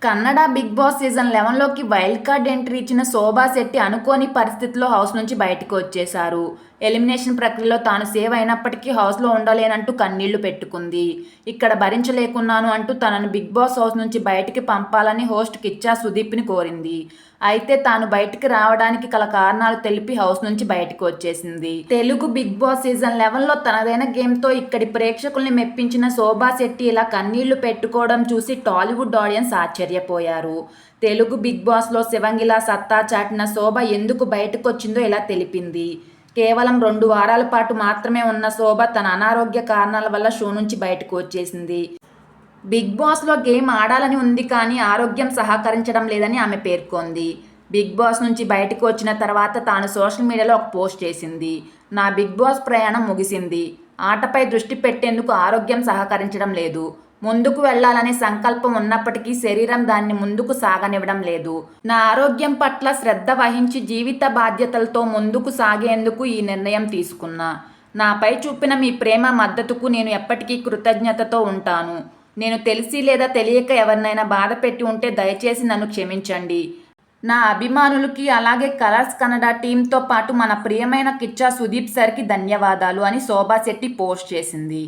Kannada Bigg Boss season 11లోకి wild card entry ఇచ్చిన శోభా శెట్టి అనుకోని పరిస్థితిలో హౌస్ నుంచి బయటకు వచ్చేశారు. ఎలిమినేషన్ ప్రక్రియలో తాను సేవ్ అయినప్పటికీ హౌస్లో ఉండలేనంటూ కన్నీళ్లు పెట్టుకుంది. ఇక్కడ భరించలేకున్నాను అంటూ తనను బిగ్ బాస్ హౌస్ నుంచి బయటికి పంపాలని హోస్ట్ కిచ్చా సుదీప్ని కోరింది. అయితే తాను బయటికి రావడానికి గల కారణాలు తెలిపి హౌస్ నుంచి బయటకు వచ్చేసింది. తెలుగు బిగ్ బాస్ సీజన్ 11లో తనదైన గేమ్తో ఇక్కడి ప్రేక్షకుల్ని మెప్పించిన శోభా శెట్టి ఇలా కన్నీళ్లు పెట్టుకోవడం చూసి టాలీవుడ్ ఆడియన్స్ ఆశ్చర్యపోయారు. తెలుగు బిగ్ బాస్లో శివంగిలా సత్తా చాటిన శోభ ఎందుకు బయటకొచ్చిందో ఇలా తెలిపింది. కేవలం 2 వారాల పాటు మాత్రమే ఉన్న శోభ తన అనారోగ్య కారణాల వల్ల షో నుంచి బయటకు వచ్చేసింది. బిగ్ బాస్లో గేమ్ ఆడాలని ఉంది కానీ ఆరోగ్యం సహకరించడం లేదని ఆమె పేర్కొంది. బిగ్ బాస్ నుంచి బయటకు వచ్చిన తర్వాత తాను సోషల్ మీడియాలో ఒక పోస్ట్ చేసింది. నా బిగ్ బాస్ ప్రయాణం ముగిసింది. ఆటపై దృష్టి పెట్టేందుకు ఆరోగ్యం సహకరించడం లేదు. ముందుకు వెళ్లాలనే సంకల్పం ఉన్నప్పటికీ శరీరం దాన్ని ముందుకు సాగనివ్వడం లేదు. నా ఆరోగ్యం పట్ల శ్రద్ధ వహించి జీవిత బాధ్యతలతో ముందుకు సాగేందుకు ఈ నిర్ణయం తీసుకున్నా. నాపై చూపిన మీ ప్రేమ మద్దతుకు నేను ఎప్పటికీ కృతజ్ఞతతో ఉంటాను. నేను తెలిసి లేదా తెలియక ఎవరినైనా బాధ పెట్టి ఉంటే దయచేసి నన్ను క్షమించండి. నా అభిమానులకి అలాగే కలర్స్ కన్నడ టీంతో పాటు మన ప్రియమైన కిచ్చా సుదీప్ సార్కి ధన్యవాదాలు అని శోభా శెట్టి పోస్ట్ చేసింది.